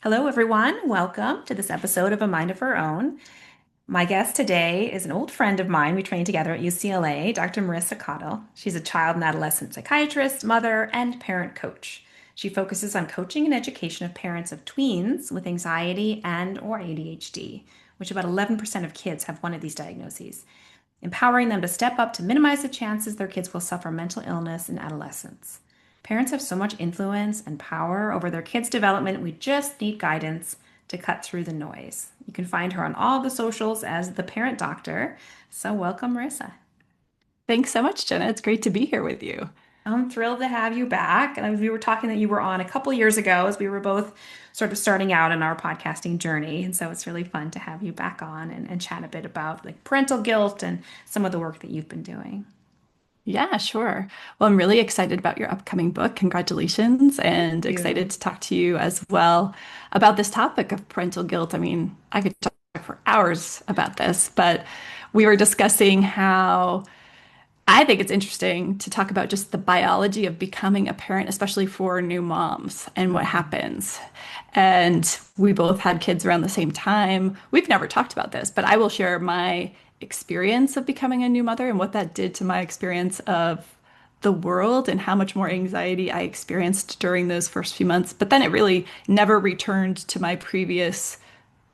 Hello, everyone. Welcome to this episode of A Mind of Her Own. My guest today is an old friend of mine. We trained together at UCLA, Dr. Marissa Caudill. She's a child and adolescent psychiatrist, mother, and parent coach. She focuses on coaching and education of parents of tweens with anxiety and or ADHD, which about 11% of kids have one of these diagnoses, empowering them to step up to minimize the chances their kids will suffer mental illness in adolescence. Parents have so much influence and power over their kids' development. We just need guidance to cut through the noise. You can find her on all the socials as the parent doctor. So, welcome, Marissa. Thanks so much, Jenna. It's great to be here with you. I'm thrilled to have you back. And we were talking that you were on a couple years ago as we were both sort of starting out in our podcasting journey. And so it's really fun to have you back on and chat a bit about like parental guilt and some of the work that you've been doing. Yeah, sure. Well, I'm really excited about your upcoming book. Congratulations, Thank and you. excited to talk to you as well about this topic of parental guilt. I mean, I could talk for hours about this, but we were discussing how I think it's interesting to talk about just the biology of becoming a parent, especially for new moms and what happens. And we both had kids around the same time. We've never talked about this, but I will share my experience of becoming a new mother and what that did to my experience of the world and how much more anxiety I experienced during those first few months. But then it really never returned to my previous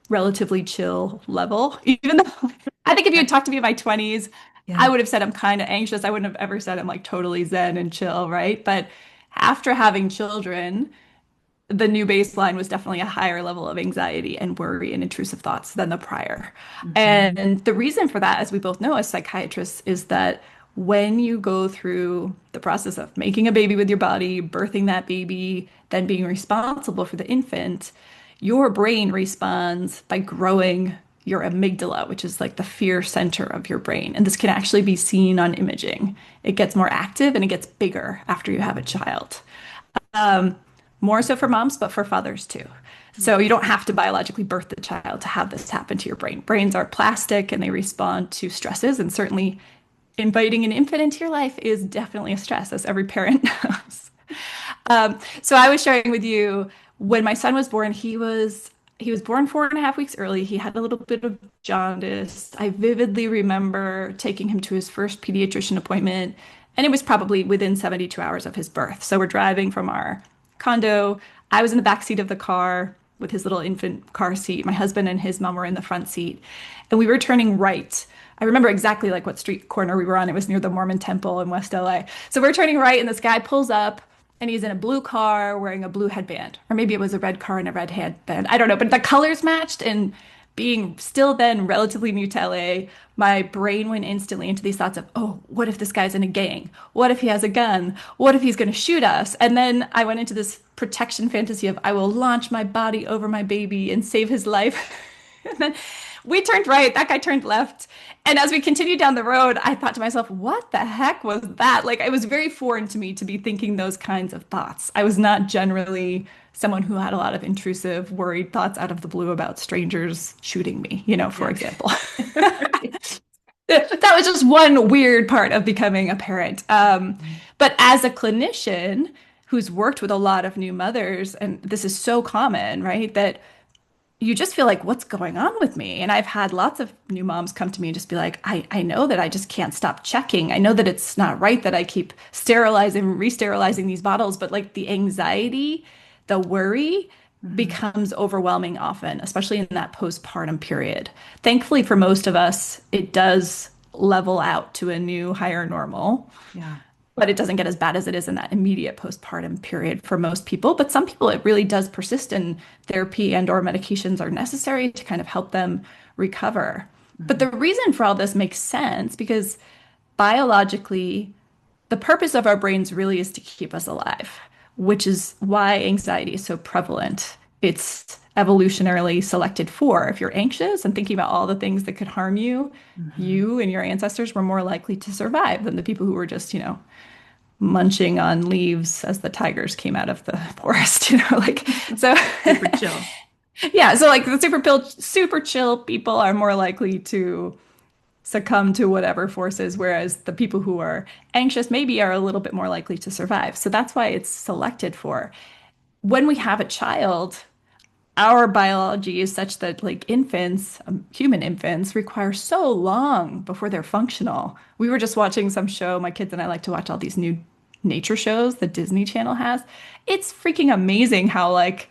relatively chill level, even though I think if you had talked to me in my 20s, I Yeah. would have said I'm kind of anxious. I wouldn't have ever said I'm like totally zen and chill, right? But after having children, the new baseline was definitely a higher level of anxiety and worry and intrusive thoughts than the prior. Mhm. And the reason for that, as we both know as psychiatrists, is that when you go through the process of making a baby with your body, birthing that baby, then being responsible for the infant, your brain responds by growing your amygdala, which is like the fear center of your brain. And this can actually be seen on imaging. It gets more active and it gets bigger after you have a child. Um, More so for moms, but for fathers too. So you don't have to biologically birth the child to have this happen to your brain. Brains are plastic and they respond to stresses, and certainly inviting an infant into your life is definitely a stress, as every parent knows. So I was sharing with you when my son was born, he was born 4.5 weeks early. He had a little bit of jaundice. I vividly remember taking him to his first pediatrician appointment, and it was probably within 72 hours of his birth. So we're driving from our condo. I was in the back seat of the car with his little infant car seat. My husband and his mom were in the front seat, and we were turning right. I remember exactly like what street corner we were on. It was near the Mormon Temple in West LA. So we're turning right, and this guy pulls up and he's in a blue car wearing a blue headband. Or maybe it was a red car and a red headband. I don't know, but the colors matched. And being still then relatively new to LA, my brain went instantly into these thoughts of, oh, what if this guy's in a gang? What if he has a gun? What if he's going to shoot us? And then I went into this protection fantasy of, I will launch my body over my baby and save his life. And then we turned right, that guy turned left. And as we continued down the road, I thought to myself, what the heck was that? Like, it was very foreign to me to be thinking those kinds of thoughts. I was not generally someone who had a lot of intrusive, worried thoughts out of the blue about strangers shooting me, for Yeah. example. That was just one weird part of becoming a parent. But as a clinician who's worked with a lot of new mothers, and this is so common, right? That you just feel like, what's going on with me? And I've had lots of new moms come to me and just be like, I know that I just can't stop checking. I know that it's not right that I keep sterilizing, re-sterilizing these bottles, but like the anxiety, the worry Mhm. becomes overwhelming often, especially in that postpartum period. Thankfully, for most of us, it does level out to a new higher normal, Yeah. but it doesn't get as bad as it is in that immediate postpartum period for most people. But some people, it really does persist, and therapy and or medications are necessary to kind of help them recover. But Mhm. the reason for all this makes sense because biologically, the purpose of our brains really is to keep us alive, which is why anxiety is so prevalent. It's evolutionarily selected for. If you're anxious and thinking about all the things that could harm you, Mhm. you and your ancestors were more likely to survive than the people who were just, munching on leaves as the tigers came out of the forest, like so Super chill. yeah, so like the super chill people are more likely to succumb to whatever forces, whereas the people who are anxious maybe are a little bit more likely to survive. So that's why it's selected for. When we have a child, our biology is such that like infants, human infants, require so long before they're functional. We were just watching some show. My kids and I like to watch all these new nature shows that Disney Channel has. It's freaking amazing how like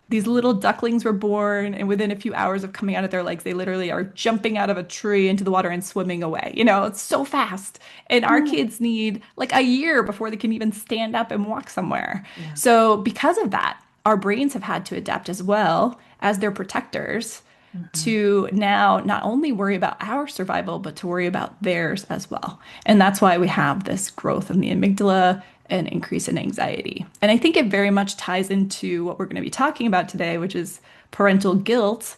these little ducklings were born, and within a few hours of coming out of their legs, they literally are jumping out of a tree into the water and swimming away. You know, it's so fast. And our Yeah. kids need like a year before they can even stand up and walk somewhere. Yeah. So, because of that, our brains have had to adapt as well as their protectors Mhm. to now not only worry about our survival, but to worry about theirs as well. And that's why we have this growth in the amygdala and increase in anxiety. And I think it very much ties into what we're going to be talking about today, which is parental guilt,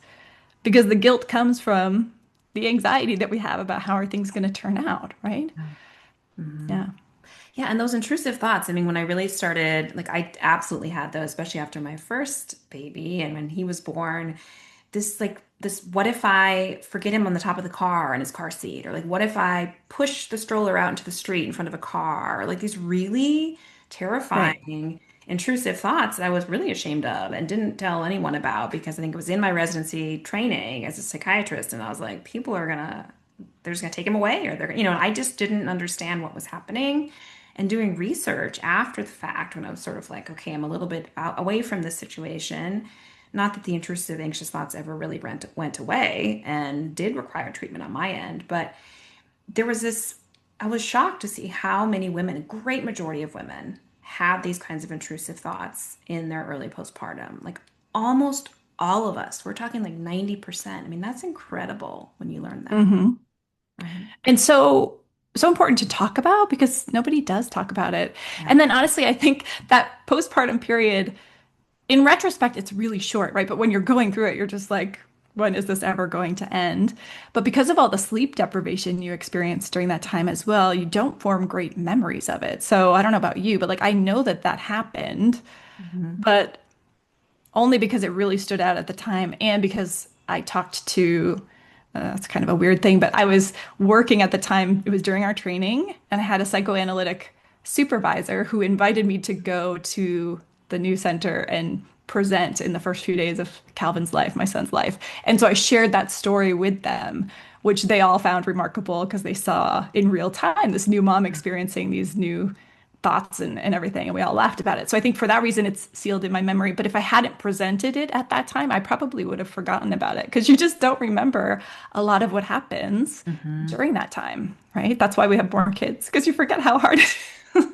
because the guilt comes from the anxiety that we have about how are things going to turn out, right? Yeah. Mhm. Yeah. Yeah, and those intrusive thoughts. I mean, when I really started, like, I absolutely had those, especially after my first baby and when he was born. This, what if I forget him on the top of the car in his car seat? Or like, what if I push the stroller out into the street in front of a car? Or like these really Right. terrifying, intrusive thoughts that I was really ashamed of and didn't tell anyone about because I think it was in my residency training as a psychiatrist. And I was like, people are gonna, they're just gonna take him away or they're, and I just didn't understand what was happening. And doing research after the fact, when I was sort of like, okay, I'm a little bit away from this situation. Not that the intrusive, anxious thoughts ever really went away and did require treatment on my end, but there was this, I was shocked to see how many women, a great majority of women, have these kinds of intrusive thoughts in their early postpartum. Like almost all of us, we're talking like 90%. I mean, that's incredible when you learn that, Hmm. right? And so important to talk about because nobody does talk about it. Yeah. And then honestly, I think that postpartum period, in retrospect, it's really short, right? But when you're going through it, you're just like, when is this ever going to end? But because of all the sleep deprivation you experienced during that time as well, you don't form great memories of it. So I don't know about you, but like I know that that happened, Mhm. but only because it really stood out at the time and because I talked to, it's kind of a weird thing, but I was working at the time, it was during our training, and I had a psychoanalytic supervisor who invited me to go to the new center and present in the first few days of Calvin's life, my son's life. And so I shared that story with them, which they all found remarkable because they saw in real time this new mom experiencing these new thoughts and everything, and we all laughed about it. So I think for that reason, it's sealed in my memory. But if I hadn't presented it at that time, I probably would have forgotten about it because you just don't remember a lot of what happens Mhm. during that time, right? That's why we have more kids because you forget how hard it is.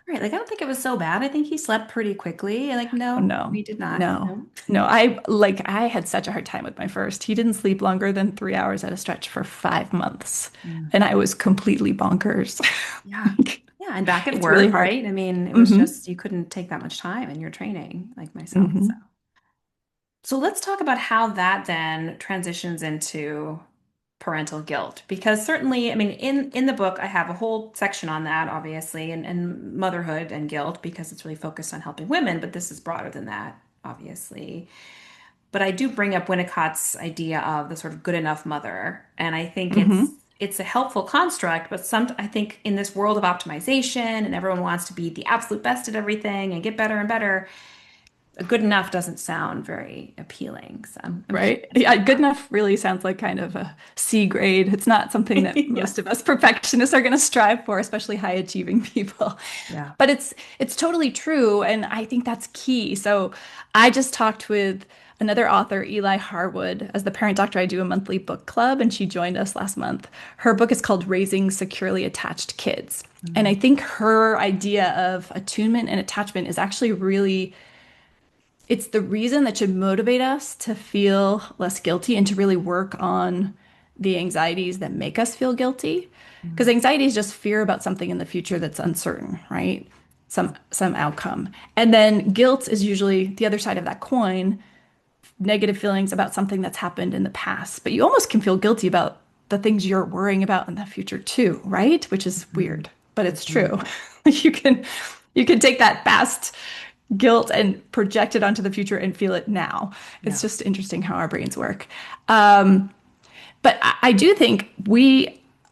Right. Like, I don't think it was so bad. I think he slept pretty quickly. Like, Oh, no, no, we did not. no, No. no. I had such a hard time with my first. He didn't sleep longer than 3 hours at a stretch for 5 months, Mm. and I was completely bonkers. Yeah. Yeah. And back at It's really work, hard. right? I mean, it was Hmm. just, you couldn't take that much time in your training, like myself. So, Hmm. so let's talk about how that then transitions into parental guilt. Because certainly, I mean, in the book, I have a whole section on that, obviously, and motherhood and guilt, because it's really focused on helping women, but this is broader than that, obviously. But I do bring up Winnicott's idea of the sort of good enough mother, and I think Hmm. it's a helpful construct, but some I think in this world of optimization and everyone wants to be the absolute best at everything and get better and better, good enough doesn't sound very appealing. So I'm Right? curious Yeah, about good enough really sounds like kind of a C grade. It's not something that. that Yeah. most of us perfectionists are going to strive for, especially high achieving people. Yeah. But it's totally true, and I think that's key. So I just talked with another author, Eli Harwood, as the parent doctor. I do a monthly book club, and she joined us last month. Her book is called Raising Securely Attached Kids. And I Mm, think her idea of attunement and attachment is actually really it's the reason that should motivate us to feel less guilty and to really work on the anxieties that make us feel guilty. Because mm, anxiety is just fear about something in the future that's uncertain, right? Some outcome. And then guilt is usually the other side of that coin, negative feelings about something that's happened in the past. But you almost can feel guilty about the things you're worrying about in the future too, right? Which is mm, weird, but it's mm. true. You can you can take that past guilt and project it onto the future and feel it now. It's Yeah. just interesting how our brains work. But I do think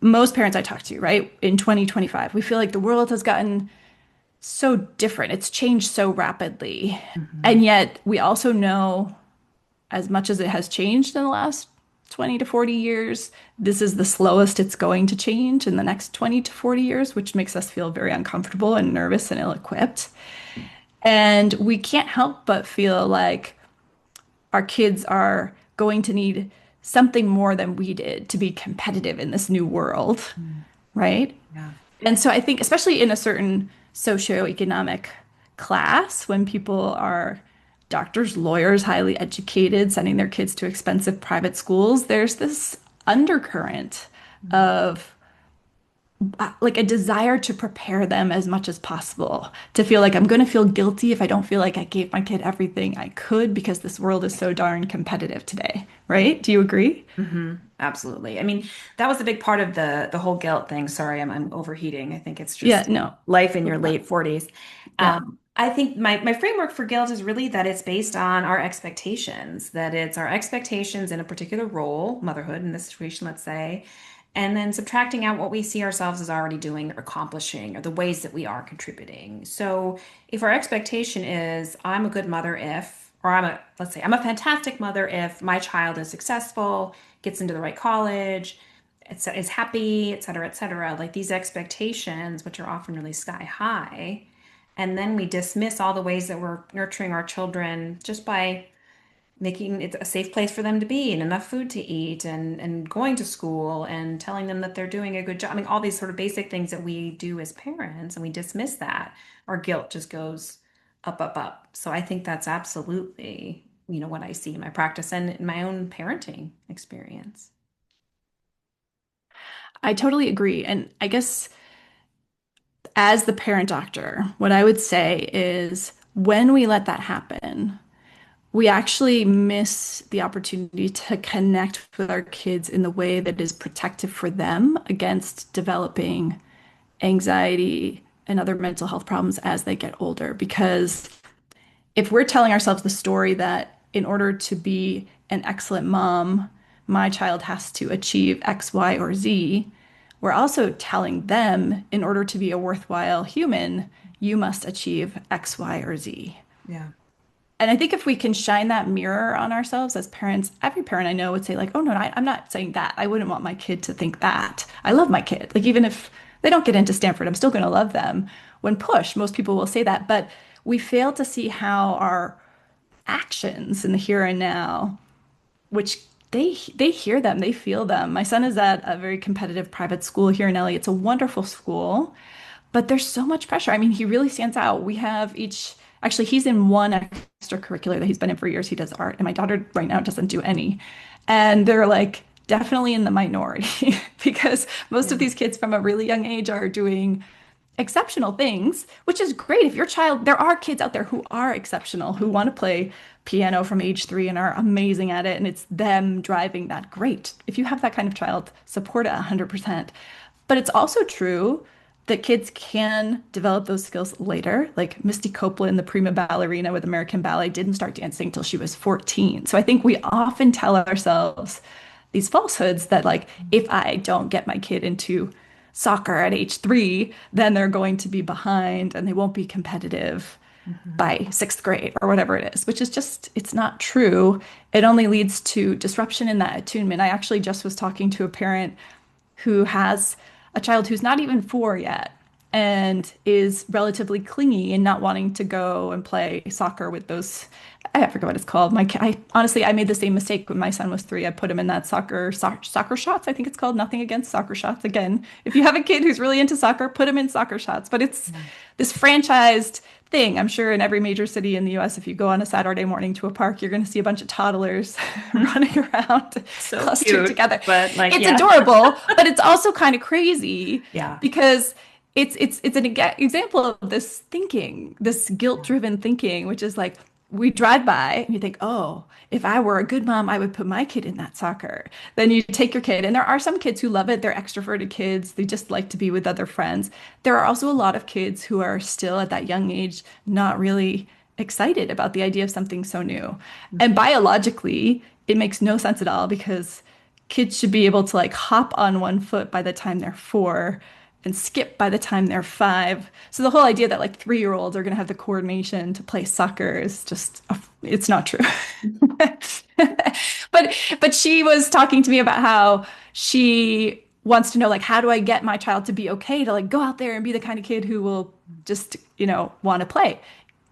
most parents I talk to, right, in 2025, we feel like the world has gotten so different. It's changed so rapidly. Mhm. And yet we also know as much as it has changed in the last 20 to 40 years, this is the slowest it's going to change in the next 20 to 40 years, which makes us feel very uncomfortable and nervous and ill-equipped. And we can't help but feel like our kids are going to need something more than we did to be competitive in this new world, Mm. right? Yeah. And so I think, especially in a certain socioeconomic class, when people are doctors, lawyers, highly educated, sending their kids to expensive private schools, there's this undercurrent Mm. of like a desire to prepare them as much as possible, to feel like I'm going to feel guilty if I don't feel like I gave my kid everything I could because this world is so darn competitive today, right? Do you agree? Absolutely. I mean, that was a big part of the whole guilt thing. Sorry, I'm overheating. I think it's Yeah, just no. life in your late 40s. Yeah. I think my framework for guilt is really that it's based on our expectations, that it's our expectations in a particular role, motherhood in this situation, let's say, and then subtracting out what we see ourselves as already doing or accomplishing or the ways that we are contributing. So if our expectation is, I'm a good mother if, or let's say, I'm a fantastic mother if my child is successful, gets into the right college, is happy, et cetera, et cetera. Like these expectations, which are often really sky high. And then we dismiss all the ways that we're nurturing our children just by making it a safe place for them to be and enough food to eat and going to school and telling them that they're doing a good job. I mean, all these sort of basic things that we do as parents and we dismiss that. Our guilt just goes up, up, up. So I think that's absolutely, what I see in my practice and in my own parenting experience. I totally agree. And I guess as the parent doctor, what I would say is when we let that happen, we actually miss the opportunity to connect with our kids in the way that is protective for them against developing anxiety and other mental health problems as they get older. Because if we're telling ourselves the story that in order to be an excellent mom, my child has to achieve X, Y, or Z, we're also telling them in order to be a worthwhile human, you must achieve X, Y, or Z. Yeah. And I think if we can shine that mirror on ourselves as parents, every parent I know would say, like, oh, no, I'm not saying that. I wouldn't want my kid to think that. I love my kid. Like, even if they don't get into Stanford, I'm still going to love them. When pushed, most people will say that. But we fail to see how our actions in the here and now, which they hear them, they feel them. My son is at a very competitive private school here in LA. It's a wonderful school, but there's so much pressure. I mean, he really stands out. We have each, actually, he's in one extracurricular that he's been in for years. He does art, and my daughter right now doesn't do any. And they're like definitely in the minority because most Yeah. of these kids from a really young age are doing exceptional things, which is great. If your child, there are kids out there who are exceptional, who want to play piano from age 3 and are amazing at it, and it's them driving that. Great. If you have that kind of child, support it 100%. But it's also true that kids can develop those skills later. Like Misty Copeland, the prima ballerina with American Ballet, didn't start dancing till she was 14. So I think we often tell ourselves these falsehoods that, like, if I don't get my kid into soccer at age 3, then they're going to be behind and they won't be competitive Mhm. by 6th grade or whatever it is, which is just, it's not true. It only leads to disruption in that attunement. I actually just was talking to a parent who has a child who's not even 4 yet and is relatively clingy and not wanting to go and play soccer with those. I forget what it's called. I honestly, I made the same mistake when my son was 3. I put him in that soccer shots. I think it's called. Nothing against soccer shots. Again, if you have a kid who's really into soccer, put him in soccer shots. But it's Yeah. this franchised thing. I'm sure in every major city in the US, if you go on a Saturday morning to a park, you're going to see a bunch of toddlers running around So clustered cute, together. but like, It's yeah. adorable, but it's also kind of crazy Yeah. because it's an example of this thinking, this guilt-driven thinking, which is like we drive by and you think, oh, if I were a good mom, I would put my kid in that soccer. Then you take your kid, and there are some kids who love it. They're extroverted kids. They just like to be with other friends. There are also a lot of kids who are still at that young age, not really excited about the idea of something so new. And biologically, it makes no sense at all because kids should be able to like hop on one foot by the time they're 4 and skip by the time they're 5. So the whole idea that like 3-year-olds are going to have the coordination to play soccer is just, it's not true. But she was talking to me about how she wants to know, like, how do I get my child to be okay to like go out there and be the kind of kid who will just, want to play.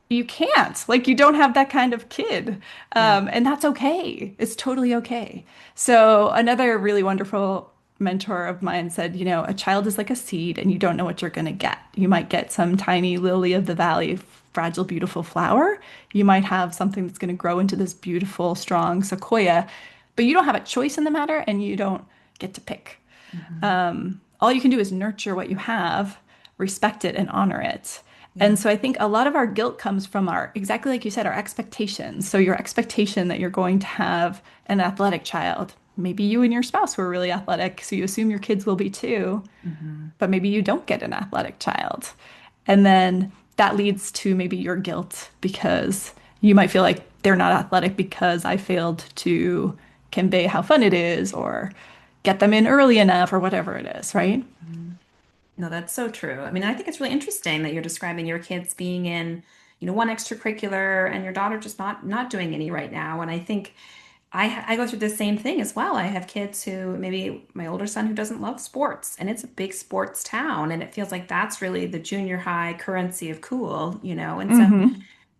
You can't. Like, you don't have that kind of kid. Yeah. And that's okay. It's totally okay. So, another really wonderful mentor of mine said, a child is like a seed and you don't know what you're going to get. You might get some tiny lily of the valley, fragile, beautiful flower. You might have something that's going to grow into this beautiful, strong sequoia, but you don't have a choice in the matter and you don't get to pick. Hmm. All you can do is nurture what you have, respect it, and honor it. Yeah. And so I think a lot of our guilt comes from our, exactly like you said, our expectations. So your expectation that you're going to have an athletic child. Maybe you and your spouse were really athletic, so you assume your kids will be too, Hmm. but maybe you don't get an athletic child. And then that leads to maybe your guilt because you might feel like they're not athletic because I failed to convey how fun it is or get them in early enough or whatever it is, right? No, that's so true. I mean, I think it's really interesting that you're describing your kids being in, one extracurricular and your daughter just not doing any right now. And I think I go through the same thing as well. I have kids who maybe my older son who doesn't love sports, and it's a big sports town, and it feels like that's really the junior high currency of cool. And so Hmm.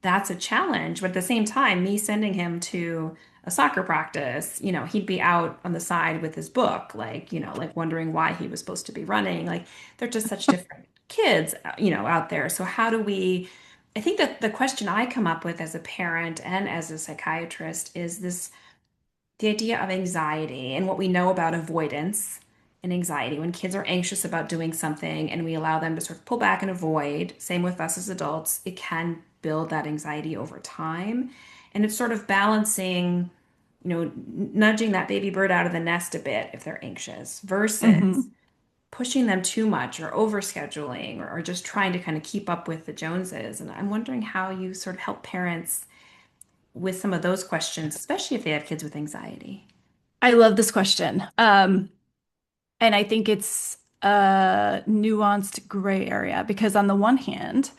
that's a challenge. But at the same time, me sending him to a soccer practice, he'd be out on the side with his book, like wondering why he was supposed to be running. Like they're just such different kids, out there. So how do we, I think that the question I come up with as a parent and as a psychiatrist is the idea of anxiety and what we know about avoidance and anxiety. When kids are anxious about doing something and we allow them to sort of pull back and avoid, same with us as adults, it can build that anxiety over time. And it's sort of balancing, nudging that baby bird out of the nest a bit if they're anxious versus Hmm. pushing them too much or overscheduling or just trying to kind of keep up with the Joneses. And I'm wondering how you sort of help parents with some of those questions, especially if they have kids with anxiety. I love this question. And I think it's a nuanced gray area because, on the one hand,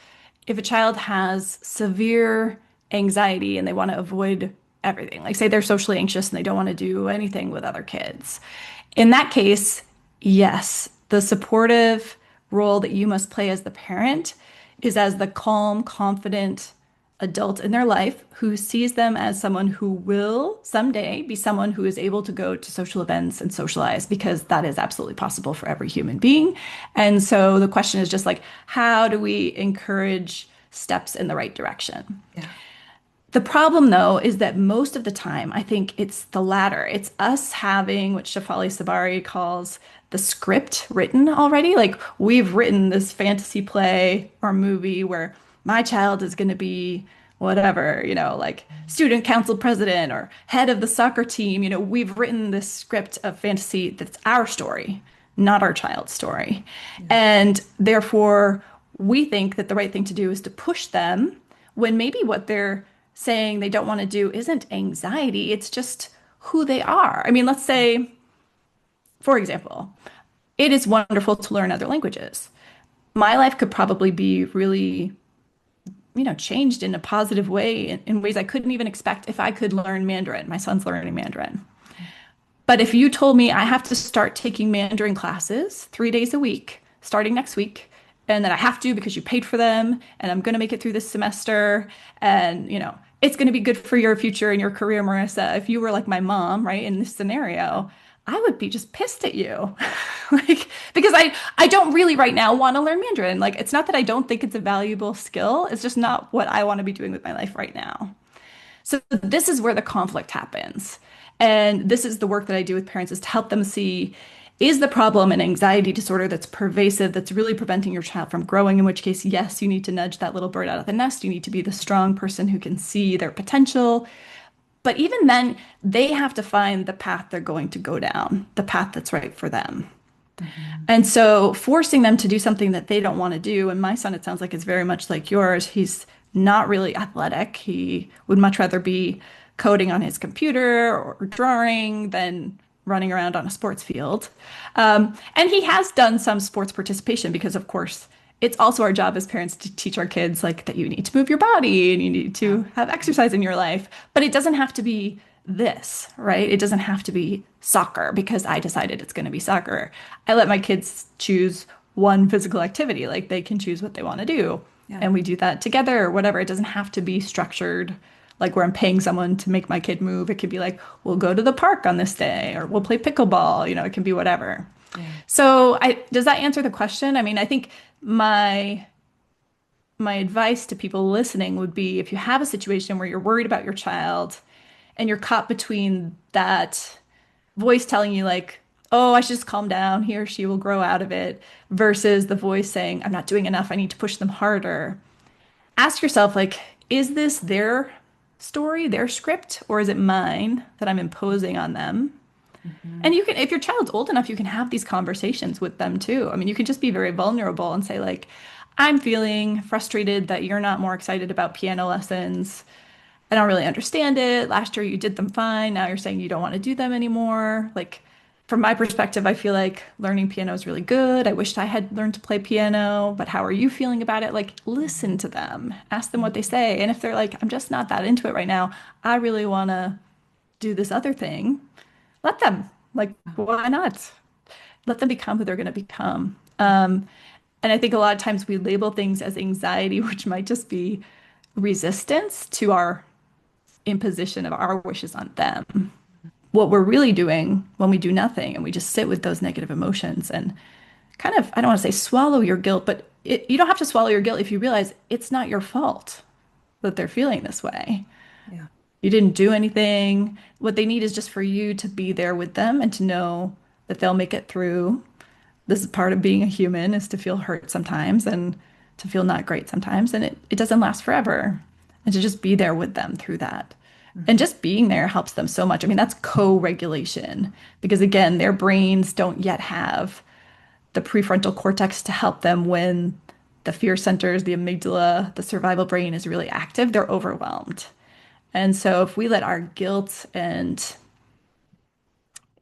if a child has severe anxiety and they want to avoid everything, like say they're socially anxious and they don't want to do anything with other kids, in that case, yes, the supportive role that you must play as the parent is as the calm, confident adult in their life who sees them as someone who will someday be someone who is able to go to social events and socialize because that is absolutely possible for every human being. And so the question is just like, how do we encourage steps in the right direction? Yeah. The problem, though, is that most of the time, I think it's the latter. It's us having what Shafali Sabari calls the script written already. Like, we've written this fantasy play or movie where my child is going to be whatever, like student council president or head of the soccer team. We've written this script of fantasy that's our story, not our child's story. Yeah. And therefore, we think that the right thing to do is to push them when maybe what they're saying they don't want to do isn't anxiety, it's just who they are. I mean, let's say, for example, it is wonderful to learn other languages. My life could probably be really, changed in a positive way in ways I couldn't even expect if I could learn Mandarin. My son's learning Mandarin. But if you told me I have to start taking Mandarin classes 3 days a week, starting next week, and that I have to because you paid for them, and I'm going to make it through this semester, and it's going to be good for your future and your career, Marissa. If you were like my mom, right, in this scenario, I would be just pissed at you. Like, because I don't really right now want to learn Mandarin. Like, it's not that I don't think it's a valuable skill, it's just not what I want to be doing with my life right now. So this is where the conflict happens. And this is the work that I do with parents is to help them see, is the problem an anxiety disorder that's pervasive, that's really preventing your child from growing, in which case, yes, you need to nudge that little bird out of the nest. You need to be the strong person who can see their potential. But even then, they have to find the path they're going to go down, the path that's right for them. Mhm. And so forcing them to do something that they don't want to do, and my son, it sounds like it's very much like yours. He's not really athletic. He would much rather be coding on his computer or drawing than running around on a sports field. And he has done some sports participation because, of course, it's also our job as parents to teach our kids like that you need to move your body and you need Yeah. to have exercise in your life. But it doesn't have to be this, right? It doesn't have to be soccer because I decided it's going to be soccer. I let my kids choose one physical activity, like they can choose what they want to do. Yeah. And we do that together or whatever. It doesn't have to be structured like where I'm paying someone to make my kid move. It could be like, we'll go to the park on this day or we'll play pickleball, it can be whatever. Yeah. So does that answer the question? I mean, I think my advice to people listening would be if you have a situation where you're worried about your child and you're caught between that voice telling you like, oh, I should just calm down, he or she will grow out of it, versus the voice saying, I'm not doing enough, I need to push them harder. Ask yourself, like, is this their story, their script, or is it mine that I'm imposing on them? And Hmm. you can, if your child's old enough, you can have these conversations with them too. I mean, you can just be very vulnerable and say, like, I'm feeling frustrated that you're not more excited about piano lessons. I don't really understand it. Last year you did them fine. Now you're saying you don't want to do them anymore. Like, from my perspective, I feel like learning piano is really good. I wished I had learned to play piano, but how are you feeling about it? Like, listen to them, ask them what they say. And if they're like, I'm just not that into it right now, I really want to do this other thing, let them. Like, why not? Let them become who they're going to become. And I think a lot of times we label things as anxiety, which might just be resistance to our imposition of our wishes on them. What we're really doing when we do nothing and we just sit with those negative emotions and kind of, I don't want to say swallow your guilt, but you don't have to swallow your guilt if you realize it's not your fault that they're feeling this way. Yeah. You didn't do anything. What they need is just for you to be there with them and to know that they'll make it through. This is part of being a human is to feel hurt sometimes and to feel not great sometimes. And it doesn't last forever. And to just be there with them through that. And Hmm. just being there helps them so much. I mean, that's co-regulation because again, their brains don't yet have the prefrontal cortex to help them when the fear centers, the amygdala, the survival brain is really active. They're overwhelmed. And so if we let our guilt and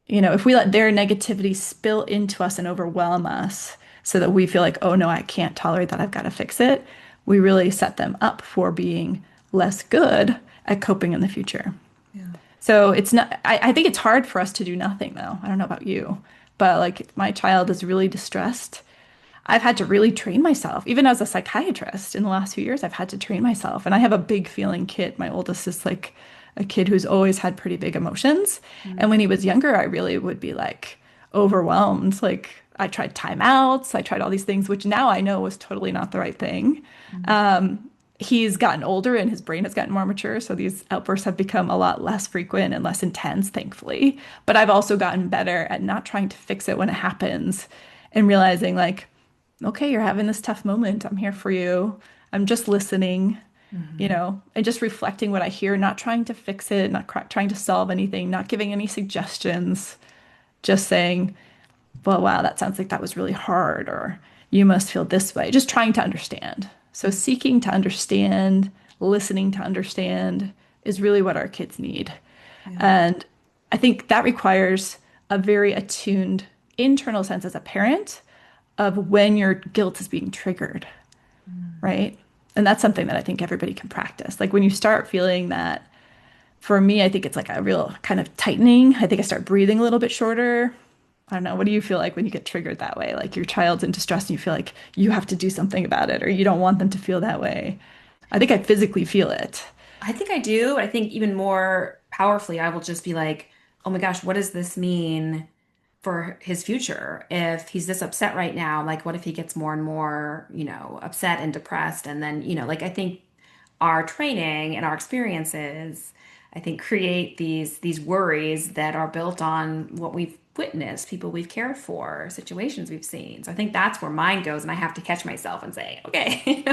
if we let their negativity spill into us and overwhelm us so that we feel like, oh no, I can't tolerate that, I've got to fix it, we really set them up for being less good at coping in the future. Yeah. So it's not, I think it's hard for us to do nothing though. I don't know about you, but like if my child is really distressed, I've had to really train myself. Even as a psychiatrist in the last few years, I've had to train myself. And I have a big feeling kid. My oldest is like a kid who's always had pretty big emotions. And when he was younger, I really would be like overwhelmed. Like I tried timeouts, I tried all these things, which now I know was totally not the right thing. Hmm. He's gotten older and his brain has gotten more mature. So these outbursts have become a lot less frequent and less intense, thankfully. But I've also gotten better at not trying to fix it when it happens and realizing like, okay, you're having this tough moment. I'm here for you. I'm just listening, Hmm. and just reflecting what I hear, not trying to fix it, not trying to solve anything, not giving any suggestions, just saying, well, wow, that sounds like that was really hard, or you must feel this way. Just trying to understand. So seeking to understand, listening to understand is really what our kids need. Yeah. And I think that requires a very attuned internal sense as a parent of when your guilt is being triggered, Mm. right? And that's something that I think everybody can practice. Like when you start feeling that, for me, I think it's like a real kind of tightening. I think I start breathing a little bit shorter. I don't know. What do you feel like when you get triggered that way? Like your child's in distress and you feel like you have to do something about it or you don't want them to feel that way. I think I physically feel it. I think I do. I think even more powerfully, I will just be like, oh my gosh, what does this mean for his future? If he's this upset right now, like what if he gets more and more, upset and depressed? And then, like I think our training and our experiences, I think create these worries that are built on what we've witnessed, people we've cared for, situations we've seen. So I think that's where mine goes, and I have to catch myself and say, okay,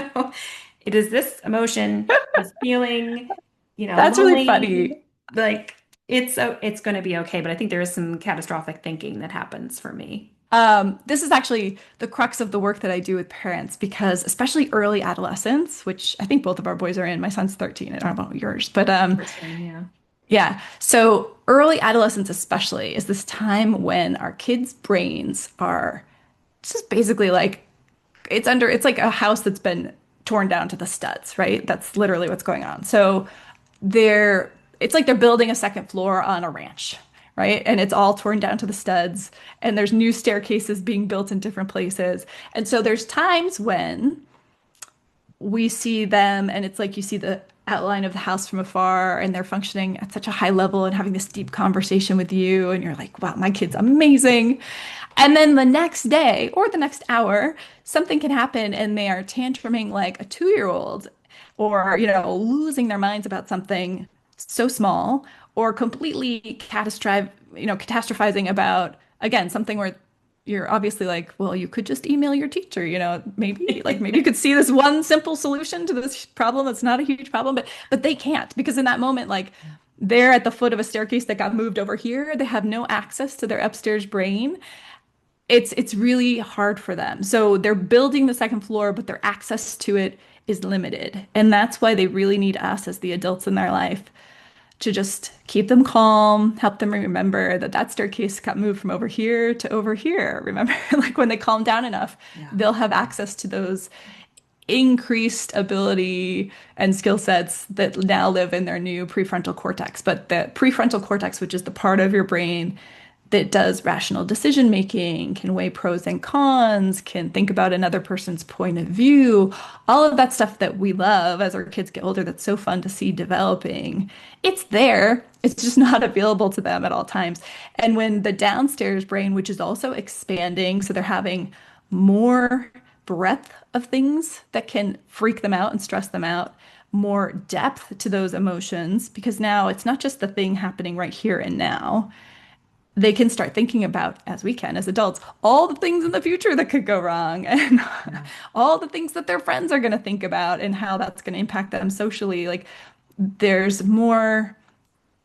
it is this emotion, this feeling, That's really lonely, funny. like it's going to be okay. But I think there is some catastrophic thinking that happens for me. This is actually the crux of the work that I do with parents because especially early adolescence, which I think both of our boys are in. My son's 13. I don't know about yours, but Same, yeah. yeah. So early adolescence especially is this time when our kids' brains are just basically like it's like a house that's been torn down to the studs, right? That's literally what's going on. So they're it's like they're building a second floor on a ranch, right? And it's all torn down to the studs, and there's new staircases being built in different places. And so there's times when we see them and it's like you see the outline of the house from afar and they're functioning at such a high level and having this deep conversation with you and you're like, wow, my kid's amazing. And then the next day or the next hour, something can happen and they are tantruming like a 2-year-old or, losing their minds about something so small or completely catastrophizing about, again, something where you're obviously like, well, you could just email your teacher, maybe you could see this one simple solution to this problem that's not a huge problem, but they can't because in that moment, like they're at the foot of a staircase that got moved over here. They have no access to their upstairs brain. It's really hard for them. So they're building the second floor, but their access to it is limited. And that's why they really need us as the adults in their life to just keep them calm, help them remember that that staircase got moved from over here to over here. Remember, like when they calm down enough, Yeah. they'll have access to those increased ability and skill sets that now live in their new prefrontal cortex. But the prefrontal cortex, which is the part of your brain that does rational decision making, can weigh pros and cons, can think about another person's point of view, all of that stuff that we love as our kids get older, that's so fun to see developing. It's there, it's just not available to them at all times. And when the downstairs brain, which is also expanding, so they're having more breadth of things that can freak them out and stress them out, more depth to those emotions, because now it's not just the thing happening right here and now. They can start thinking about, as we can as adults, all the things in the future that could go wrong and Yeah. all the things that their friends are going to think about and how that's going to impact them socially. Like there's more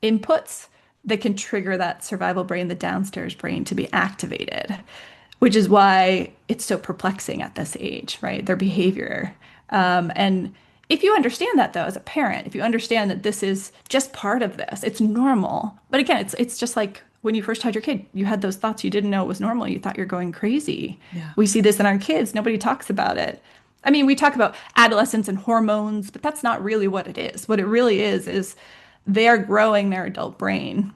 inputs that can trigger that survival brain, the downstairs brain, to be activated, which is why it's so perplexing at this age, right? Their behavior. And if you understand that, though, as a parent, if you understand that this is just part of this, it's normal. But again, it's just like when you first had your kid, you had those thoughts you didn't know it was normal. You thought you're going crazy. Yeah. We see this in our kids. Nobody talks about it. I mean, we talk about adolescence and hormones, but that's not really what it is. What it really is they are growing their adult brain.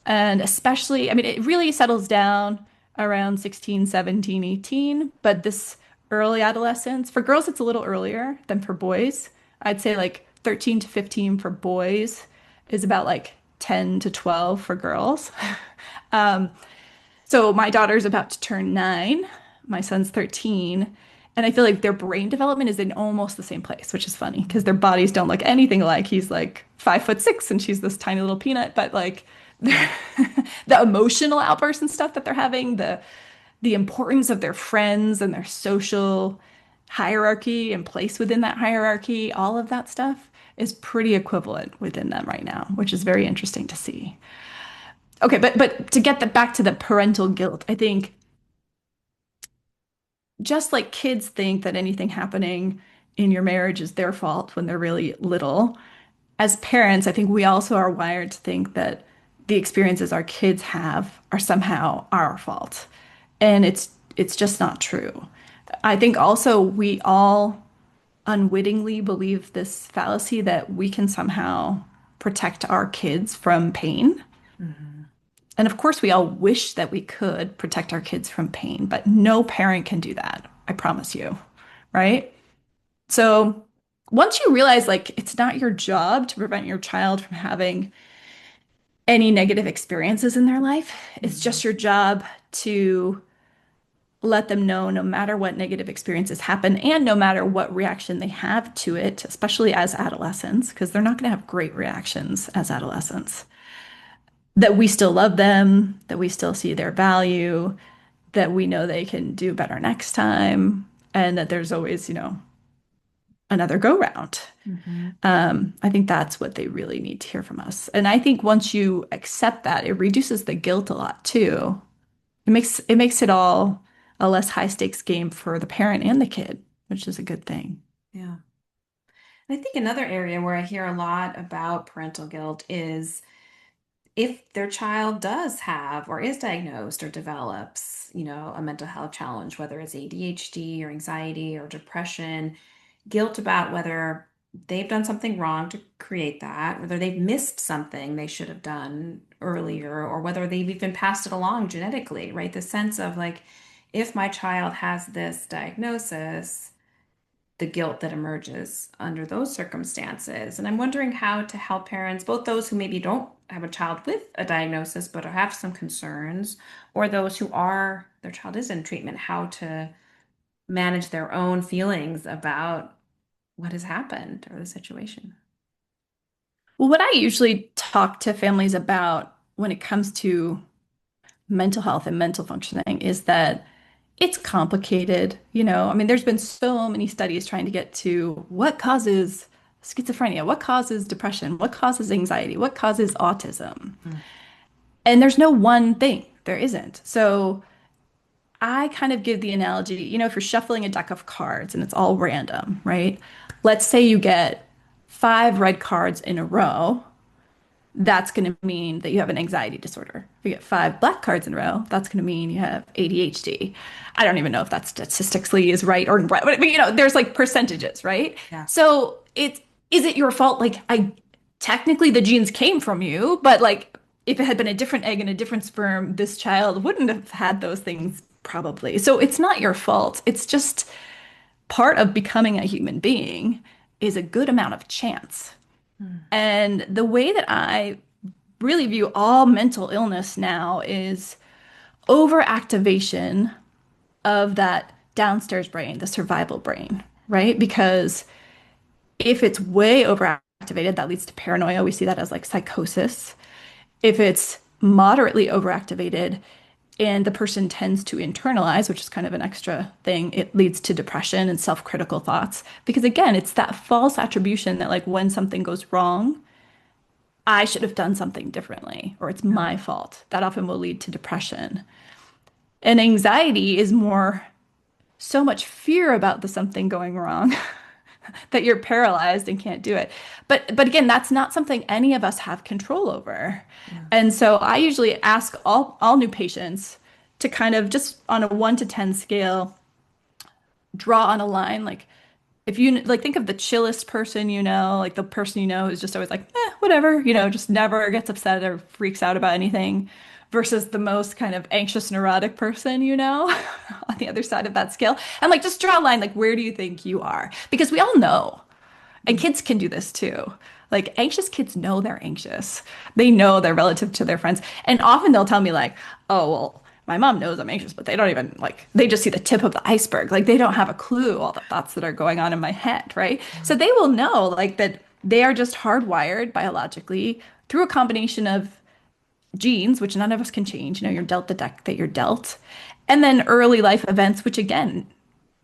And especially, I mean, it really settles down around 16, 17, 18. But this early adolescence, for girls, it's a little earlier than for boys. I'd say like 13 to 15 for boys is about like 10 to 12 for girls. Um, so my daughter's about to turn 9, my son's 13. And I feel like their brain development is in almost the same place, which is funny because their bodies don't look anything alike. He's like 5'6" and she's this tiny little peanut, but like the emotional outbursts and stuff that they're having, the importance of their friends and their social hierarchy and place within that hierarchy, all of that stuff is pretty equivalent within them right now, which is very interesting to see. Okay, but to get back to the parental guilt, I think just like kids think that anything happening in your marriage is their fault when they're really little, as parents, I think we also are wired to think that the experiences our kids have are somehow our fault. And it's just not true. I think also we all unwittingly believe this fallacy that we can somehow protect our kids from pain. Hmm. And of course, we all wish that we could protect our kids from pain, but no parent can do that. I promise you. Right? So once you realize like it's not your job to prevent your child from having any negative experiences in their life, it's Hmm. just your job to let them know no matter what negative experiences happen and no matter what reaction they have to it, especially as adolescents, because they're not going to have great reactions as adolescents, that we still love them, that we still see their value, that we know they can do better next time, and that there's always, another go round. Hmm. I think that's what they really need to hear from us. And I think once you accept that, it reduces the guilt a lot too. It makes it all a less high stakes game for the parent and the kid, which is a good thing. Yeah. I think another area where I hear a lot about parental guilt is if their child does have or is diagnosed or develops, a mental health challenge, whether it's ADHD or anxiety or depression, guilt about whether they've done something wrong to create that, whether they've missed something they should have done earlier, or whether they've even passed it along genetically, right? The sense of like, if my child has this diagnosis, the guilt that emerges under those circumstances. And I'm wondering how to help parents, both those who maybe don't have a child with a diagnosis but have some concerns, or those who are, their child is in treatment, how to manage their own feelings about what has happened or the situation. Well, what I usually talk to families about when it comes to mental health and mental functioning is that it's complicated. I mean, there's been so many studies trying to get to what causes schizophrenia, what causes depression, what causes anxiety, what causes autism. Mm. And there's no one thing. There isn't. So I kind of give the analogy, if you're shuffling a deck of cards and it's all random, right? Let's say you get 5 red cards in a row. That's going to mean that you have an anxiety disorder. If you get 5 black cards in a row, that's going to mean you have ADHD. I don't even know if that statistically is right or right, but there's like percentages, right? Yeah. So is it your fault? Like I technically the genes came from you, but like if it had been a different egg and a different sperm, this child wouldn't have had those things probably. So it's not your fault. It's just part of becoming a human being is a good amount of chance. Mm. And the way that I really view all mental illness now is overactivation of that downstairs brain, the survival brain, right? Because if it's way overactivated, that leads to paranoia. We see that as like psychosis. If it's moderately overactivated and the person tends to internalize, which is kind of an extra thing, it leads to depression and self-critical thoughts. Because again, it's that false attribution that like when something goes wrong, I should have done something differently, or it's Yeah. my fault. That often will lead to depression. And anxiety is more so much fear about the something going wrong that you're paralyzed and can't do it. But again, that's not something any of us have control over. Yeah. And so I usually ask all new patients to kind of just on a 1 to 10 scale draw on a line like if you like think of the chillest person like the person who's just always like, whatever, just never gets upset or freaks out about anything, versus the most kind of anxious, neurotic person, on the other side of that scale. And like just draw a line, like where do you think you are? Because we all know, and Mm. kids can do this too. Like anxious kids know they're anxious. They know they're relative to their friends. And often they'll tell me like, oh, well, my mom knows I'm anxious, but they don't even like, they just see the tip of the iceberg. Like they don't have a clue all the thoughts that are going on in my head, right? So they will know like that they are just hardwired biologically through a combination of genes, which none of us can change. You're dealt the deck that you're dealt. And then early life events, which again,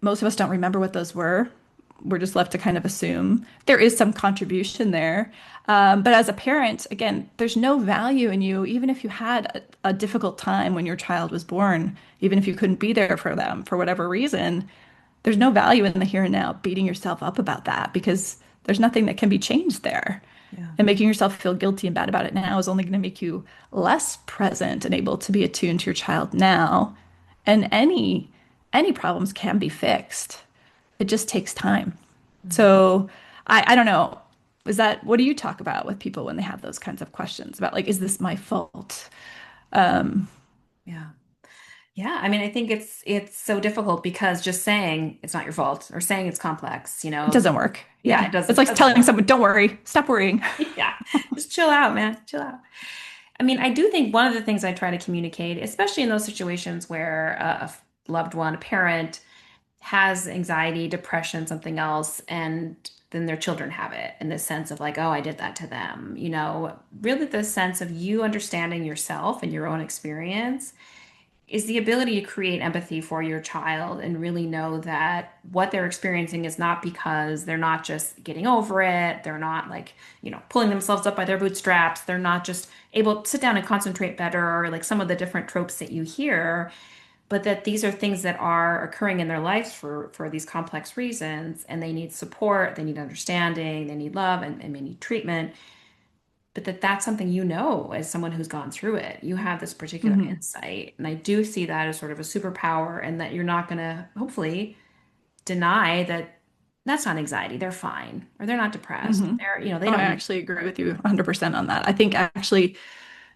most of us don't remember what those were. We're just left to kind of assume there is some contribution there. But as a parent, again, there's no value in you, even if you had a difficult time when your child was born, even if you couldn't be there for them for whatever reason, there's no value in the here and now beating yourself up about that because there's nothing that can be changed there. Yeah. And making yourself feel guilty and bad about it now is only going to make you less present and able to be attuned to your child now. And any problems can be fixed. It just takes time. Mm. So I don't know. Is that what do you talk about with people when they have those kinds of questions about like, is this my fault? Um, Yeah. Yeah, I mean, I think it's so difficult because just saying it's not your fault or saying it's complex, it doesn't work. yeah, Yeah. it It's doesn't like doesn't telling work. someone, don't worry, stop worrying. Yeah, just chill out, man, chill out. I mean, I do think one of the things I try to communicate, especially in those situations where loved one, a parent, has anxiety, depression, something else, and then their children have it in this sense of like, oh, I did that to them, really the sense of you understanding yourself and your own experience is the ability to create empathy for your child and really know that what they're experiencing is not because they're not just getting over it. They're not like, pulling themselves up by their bootstraps. They're not just able to sit down and concentrate better, or like some of the different tropes that you hear, but that these are things that are occurring in their lives for these complex reasons, and they need support, they need understanding, they need love, and they need treatment, but that's something as someone who's gone through it. You have this particular Mhm. insight. And I do see that as sort of a superpower, and that you're not going to hopefully deny that that's not anxiety. They're fine, or they're not depressed. Hmm. They're, they Oh, I don't need. actually agree with you 100% on that. I think actually,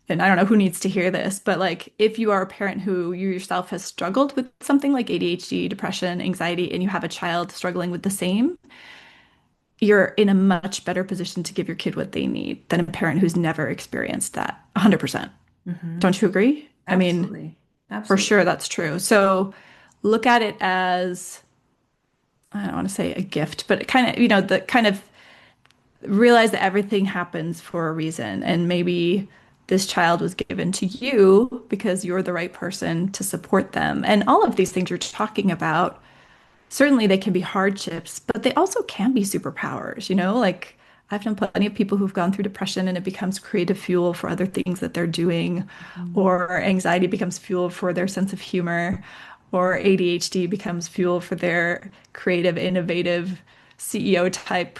and I don't know who needs to hear this, but like if you are a parent who you yourself has struggled with something like ADHD, depression, anxiety, and you have a child struggling with the same, you're in a much better position to give your kid what they need than a parent who's never experienced that. 100%. Hmm. Don't you agree? I mean, Absolutely. for sure Absolutely. that's true. So look at it as, I don't want to say a gift, but it kind of, the kind of realize that everything happens for a reason. And maybe this child was given to you because you're the right person to support them. And all of these things you're talking about, certainly they can be hardships, but they also can be superpowers, Like I've known plenty of people who've gone through depression and it becomes creative fuel for other things that they're doing, Mhm. or anxiety becomes fuel for their sense of humor, or ADHD becomes fuel for their creative, innovative CEO type,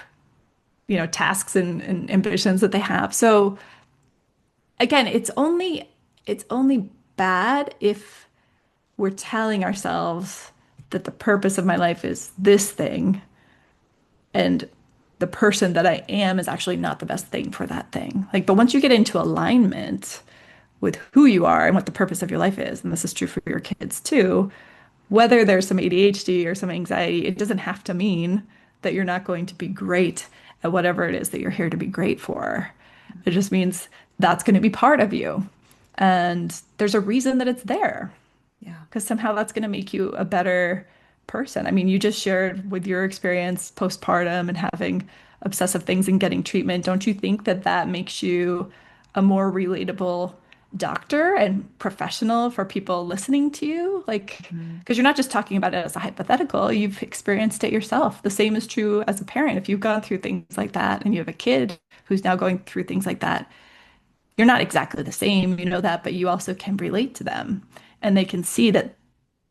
tasks and ambitions that they have. So again, it's only bad if we're telling ourselves that the purpose of my life is this thing and the person that I am is actually not the best thing for that thing. Like, but once you get into alignment with who you are and what the purpose of your life is, and this is true for your kids too, whether there's some ADHD or some anxiety, it doesn't have to mean that you're not going to be great at whatever it is that you're here to be great for. It just means that's going to be part of you. And there's a reason that it's there Yeah. because somehow that's going to make you a better person. I mean, you just shared with your experience postpartum and having obsessive things and getting treatment. Don't you think that that makes you a more relatable doctor and professional for people listening to you? Like, Mhm. because you're not just talking about it as a hypothetical, you've experienced it yourself. The same is true as a parent. If you've gone through things like that and you have a kid who's now going through things like that, you're not exactly the same, you know that, but you also can relate to them and they can see that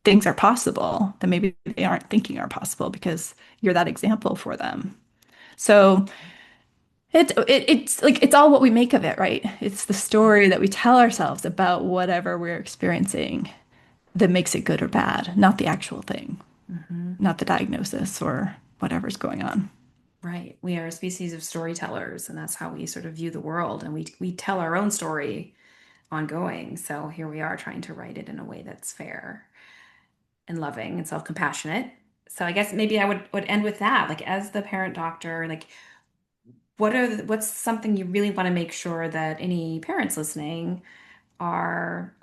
things are possible that maybe they aren't thinking are possible because you're that example for them. So it's like it's all what we make of it, right? It's the story that we tell ourselves about whatever we're experiencing that makes it good or bad, not the actual thing, Mhm. not the diagnosis or whatever's going on. Right. We are a species of storytellers, and that's how we sort of view the world. And we tell our own story ongoing. So here we are trying to write it in a way that's fair and loving and self-compassionate. So I guess maybe I would end with that. Like as the parent doctor, like what's something you really want to make sure that any parents listening are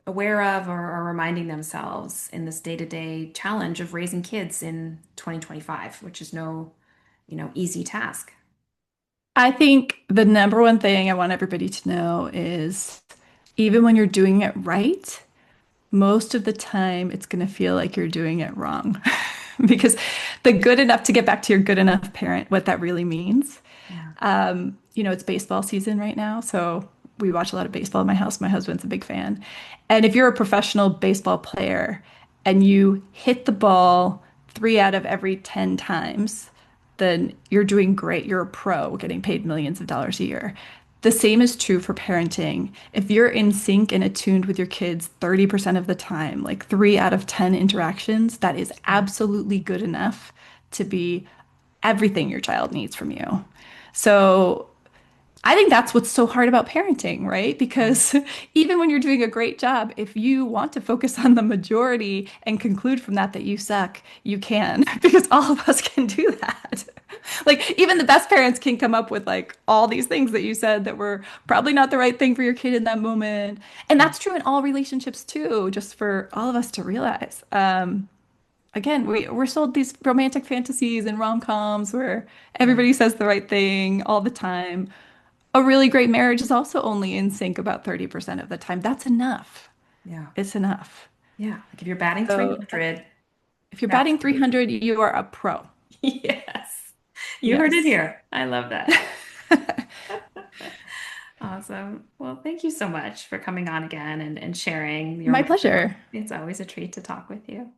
aware of or are reminding themselves in this day-to-day challenge of raising kids in 2025, which is no, easy task. I think the number one thing I want everybody to know is even when you're doing it right, most of the time it's going to feel like you're doing it wrong. Because the good enough to get back to your good enough parent, what that really means. Yeah. It's baseball season right now, so we watch a lot of baseball in my house. My husband's a big fan. And if you're a professional baseball player and you hit the ball 3 out of every 10 times, then you're doing great. You're a pro getting paid millions of dollars a year. The same is true for parenting. If you're in sync and attuned with your kids 30% of the time, like 3 out of 10 interactions, that is absolutely good enough to be everything your child needs from you. So I think that's what's so hard about parenting, right? Yeah. Because even when you're doing a great job, if you want to focus on the majority and conclude from that that you suck, you can, because all of us can do that. Like even the best parents can come up with like all these things that you said that were probably not the right thing for your kid in that moment. And Yeah. that's true in all relationships too, just for all of us to realize. Again, we're sold these romantic fantasies and rom-coms where Yeah. everybody says the right thing all the time. A really great marriage is also only in sync about 30% of the time. That's enough. Yeah. It's enough. Yeah. Like if you're batting So 300, if you're batting that's 300, you are a pro. yes. You heard it Yes. here. I love that. Awesome. Well, thank you so much for coming on again and sharing your My wisdom. pleasure. It's always a treat to talk with you.